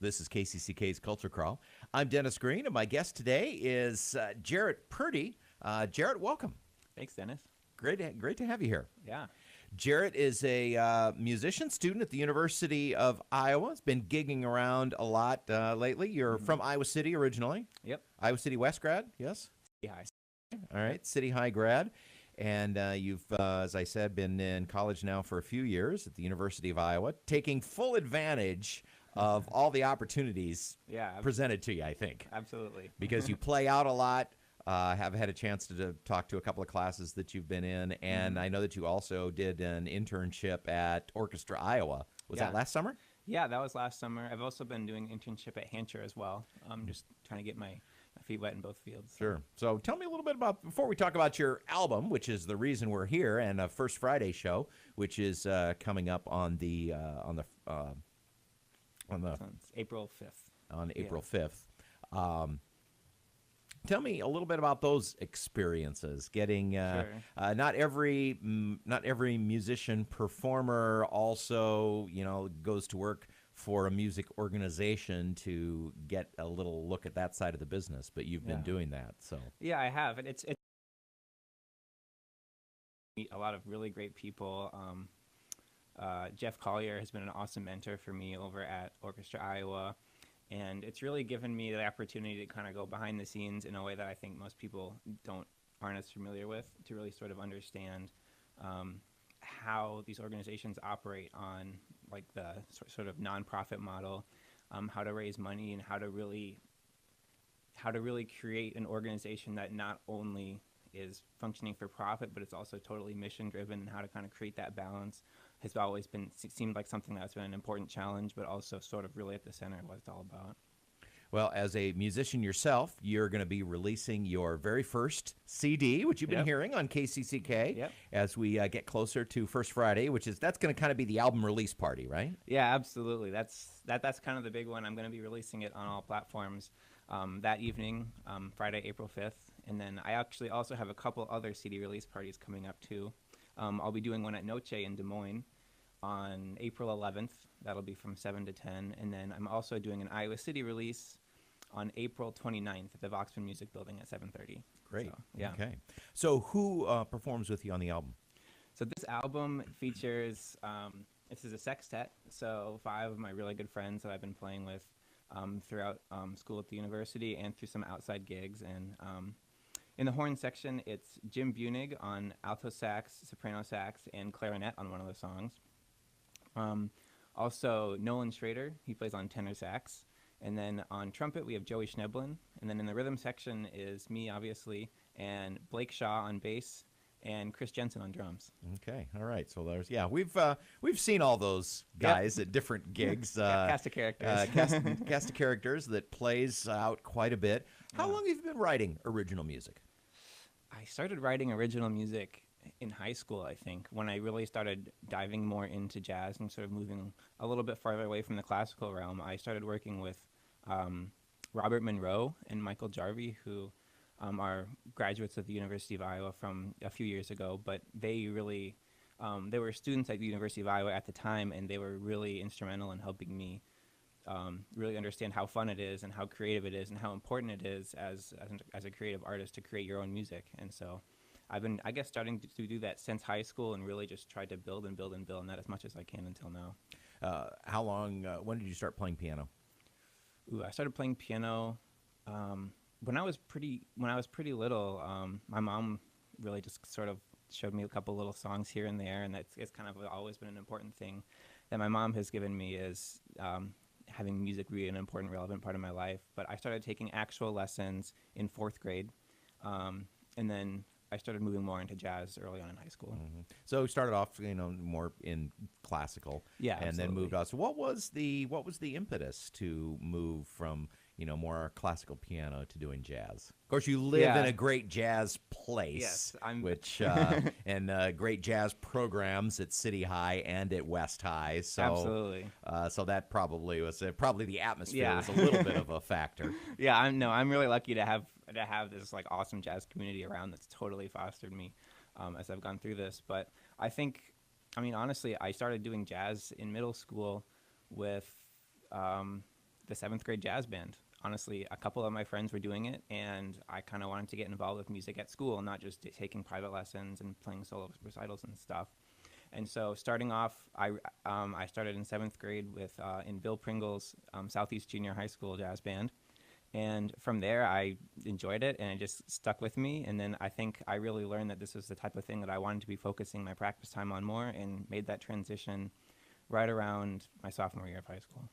This is KCCK's Culture Crawl. I'm Dennis Green, and my guest today is Jarrett Purdy. Jarrett, welcome. Thanks, Dennis. Great to have you here. Yeah. Jarrett is a musician student at the University of Iowa. Has been gigging around a lot lately. You're from Iowa City originally. Yep. Iowa City West grad, yes? Yeah. All right, City High grad. And you've, as I said, been in college now for a few years at the University of Iowa, taking full advantage of all the opportunities presented to you, I think. Absolutely. Because you play out a lot, have had a chance to talk to a couple of classes that you've been in, and I know that you also did an internship at Orchestra Iowa. Was that last summer? Yeah, that was last summer. I've also been doing internship at Hancher as well. I'm just trying to get my feet wet in both fields. Sure. So tell me a little bit about, before we talk about your album, which is the reason we're here, and a First Friday show, which is coming up on the April 5th. On April 5th. Tell me a little bit about those experiences. Getting not every musician performer also goes to work for a music organization to get a little look at that side of the business, but you've been doing that. So yeah, I have, and it's a lot of really great people. Jeff Collier has been an awesome mentor for me over at Orchestra Iowa, and it's really given me the opportunity to kind of go behind the scenes in a way that I think most people aren't as familiar with, to really sort of understand how these organizations operate on like the sort of nonprofit model, how to raise money, and how to really create an organization that not only is functioning for profit, but it's also totally mission driven, and how to kind of create that balance has always seemed like something that's been an important challenge, but also sort of really at the center of what it's all about. Well, as a musician yourself, you're going to be releasing your very first CD, which you've been hearing on KCCK as we get closer to First Friday, that's going to kind of be the album release party, right? Yeah, absolutely. That's kind of the big one. I'm going to be releasing it on all platforms that evening, Friday, April 5th. And then I actually also have a couple other CD release parties coming up too. I'll be doing one at Noce in Des Moines on April 11th. That'll be from 7 to 10. And then I'm also doing an Iowa City release on April 29th at the Voxman Music Building at 7:30. Great. So, yeah. Okay. So who performs with you on the album? So this album features, this is a sextet, so 5 of my really good friends that I've been playing with throughout school at the university and through some outside gigs. And in the horn section, it's Jim Buennig on alto sax, soprano sax, and clarinet on one of the songs. Also, Nolan Schroeder, he plays on tenor sax. And then on trumpet, we have Joey Schnoebelen. And then in the rhythm section is me, obviously, and Blake Shaw on bass, and Chris Jensen on drums. Okay, all right. So there's we've seen all those guys at different gigs. Cast of characters. Cast of characters that plays out quite a bit. How long have you been writing original music? I started writing original music in high school, I think, when I really started diving more into jazz and sort of moving a little bit farther away from the classical realm. I started working with Robert Monroe and Michael Jarvie, who are graduates of the University of Iowa from a few years ago, but they really, they were students at the University of Iowa at the time, and they were really instrumental in helping me really understand how fun it is and how creative it is and how important it is as a creative artist to create your own music. And so I've been, I guess, starting to do that since high school and really just tried to build and build and build on that as much as I can until now. How long, when did you start playing piano? I started playing piano when I was pretty little. My mom really just sort of showed me a couple little songs here and there, and it's kind of always been an important thing that my mom has given me, is having music be an important, relevant part of my life. But I started taking actual lessons in 4th grade, and then I started moving more into jazz early on in high school. Mm-hmm. So started off, more in classical, and then moved on. So what was the impetus to move from more classical piano to doing jazz? Of course, you live in a great jazz place, which and great jazz programs at City High and at West High. So absolutely. So that probably was the atmosphere was a little bit of a factor. Yeah, I'm really lucky to have this like awesome jazz community around that's totally fostered me as I've gone through this. But I think, honestly, I started doing jazz in middle school with the 7th grade jazz band. Honestly, a couple of my friends were doing it, and I kind of wanted to get involved with music at school, not just taking private lessons and playing solo recitals and stuff. And so starting off, I started in 7th grade with in Bill Pringle's Southeast Junior High School jazz band. And from there, I enjoyed it, and it just stuck with me. And then I think I really learned that this was the type of thing that I wanted to be focusing my practice time on more, and made that transition right around my sophomore year of high school.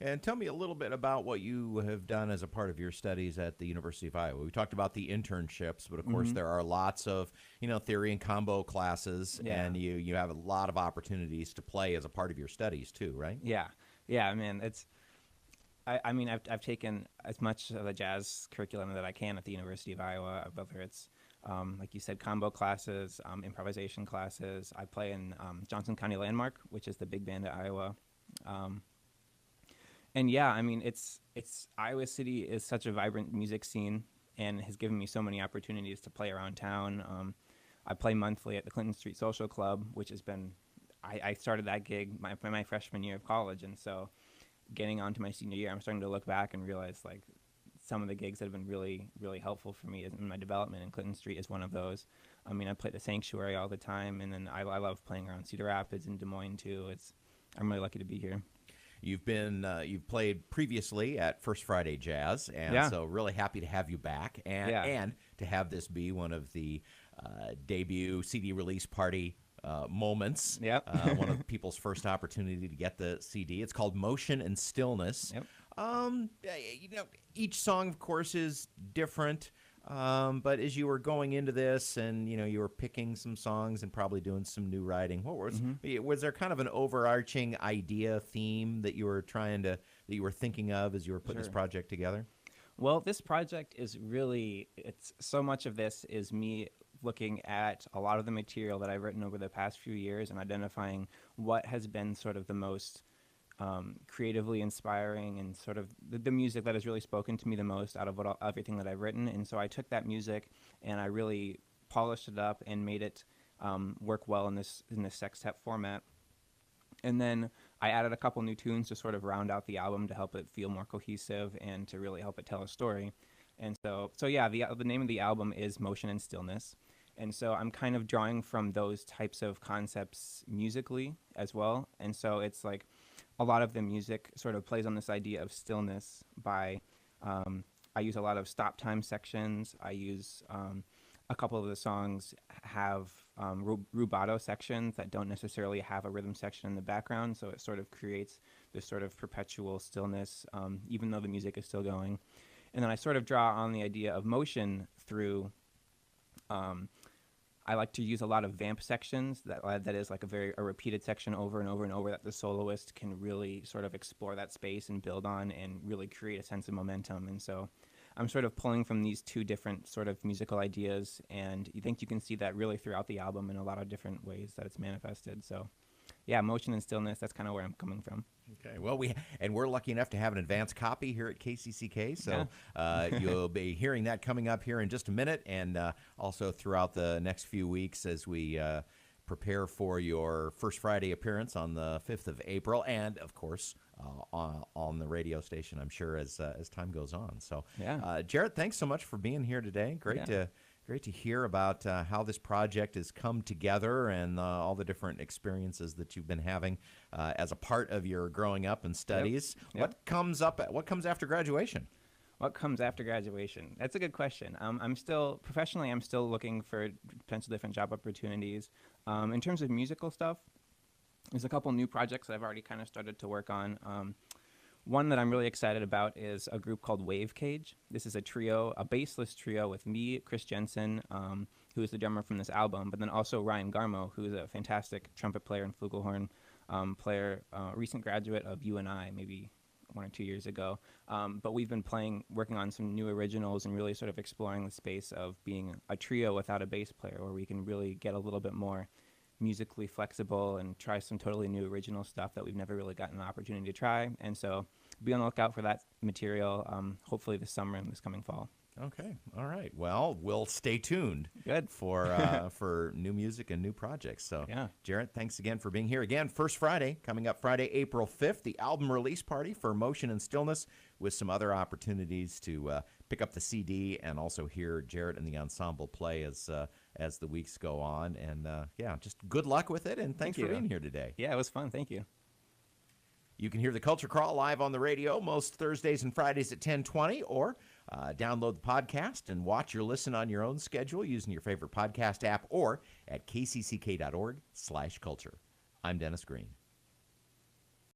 And tell me a little bit about what you have done as a part of your studies at the University of Iowa. We talked about the internships, but of course there are lots of, theory and combo classes, and you have a lot of opportunities to play as a part of your studies too, right? Yeah. I mean, I've taken as much of the jazz curriculum that I can at the University of Iowa, whether it's, like you said, combo classes, improvisation classes. I play in Johnson County Landmark, which is the big band at Iowa. And yeah, I mean, it's Iowa City is such a vibrant music scene and has given me so many opportunities to play around town. I play monthly at the Clinton Street Social Club, which has been, I started that gig my freshman year of college. And so getting on to my senior year, I'm starting to look back and realize like some of the gigs that have been really, really helpful for me in my development, and Clinton Street is one of those. I mean, I play at the Sanctuary all the time, and then I love playing around Cedar Rapids and Des Moines too. I'm really lucky to be here. You've played previously at First Friday Jazz, and so really happy to have you back, and to have this be one of the debut CD release party moments. Yep. One of people's first opportunity to get the CD. It's called Motion and Stillness. Yep. Each song, of course, is different. But as you were going into this, and you were picking some songs and probably doing some new writing, was there kind of an overarching idea, theme that you were thinking of as you were putting this project together? Well, this project is really, it's so much of this is me looking at a lot of the material that I've written over the past few years and identifying what has been sort of the most creatively inspiring and sort of the music that has really spoken to me the most out of everything that I've written. And so I took that music and I really polished it up and made it work well in this sextet format. And then I added a couple new tunes to sort of round out the album to help it feel more cohesive and to really help it tell a story. And so yeah, the name of the album is Motion and Stillness. And so I'm kind of drawing from those types of concepts musically as well. And so it's like a lot of the music sort of plays on this idea of stillness by, I use a lot of stop time sections. I use a couple of the songs have rubato sections that don't necessarily have a rhythm section in the background. So it sort of creates this sort of perpetual stillness, even though the music is still going. And then I sort of draw on the idea of motion through, I like to use a lot of vamp sections that is like a repeated section over and over and over that the soloist can really sort of explore that space and build on and really create a sense of momentum. And so I'm sort of pulling from these two different sort of musical ideas, and you think you can see that really throughout the album in a lot of different ways that it's manifested. So yeah, Motion and Stillness, that's kind of where I'm coming from. Okay, well, we're lucky enough to have an advance copy here at KCCK, so you'll be hearing that coming up here in just a minute, and also throughout the next few weeks as we prepare for your First Friday appearance on the 5th of April, and, of course, on the radio station, I'm sure, as time goes on. So, Jarrett, thanks so much for being here today. Great to hear about how this project has come together and all the different experiences that you've been having as a part of your growing up and studies. Yep. What comes after graduation? What comes after graduation? That's a good question. I'm still looking for potential different job opportunities. In terms of musical stuff, there's a couple new projects that I've already kind of started to work on. One that I'm really excited about is a group called Wave Cage. This is a bassless trio with me, Chris Jensen, who is the drummer from this album, but then also Ryan Garmo, who is a fantastic trumpet player and flugelhorn player, recent graduate of UNI, maybe 1 or 2 years ago. But we've been working on some new originals and really sort of exploring the space of being a trio without a bass player, where we can really get a little bit more musically flexible and try some totally new original stuff that we've never really gotten an opportunity to try. And so be on the lookout for that material, hopefully this summer and this coming fall. Okay. All right. Well, we'll stay tuned. Good. For new music and new projects. So, Yeah. Jarrett, thanks again for being here. Again, First Friday, coming up Friday, April 5th, the album release party for Motion and Stillness, with some other opportunities to pick up the CD and also hear Jarrett and the ensemble play as the weeks go on. And, just good luck with it, and thanks for being here today. Yeah, it was fun. Thank you. You can hear the Culture Crawl live on the radio most Thursdays and Fridays at 10:20, or download the podcast and watch or listen on your own schedule using your favorite podcast app or at kcck.org/culture. I'm Dennis Green.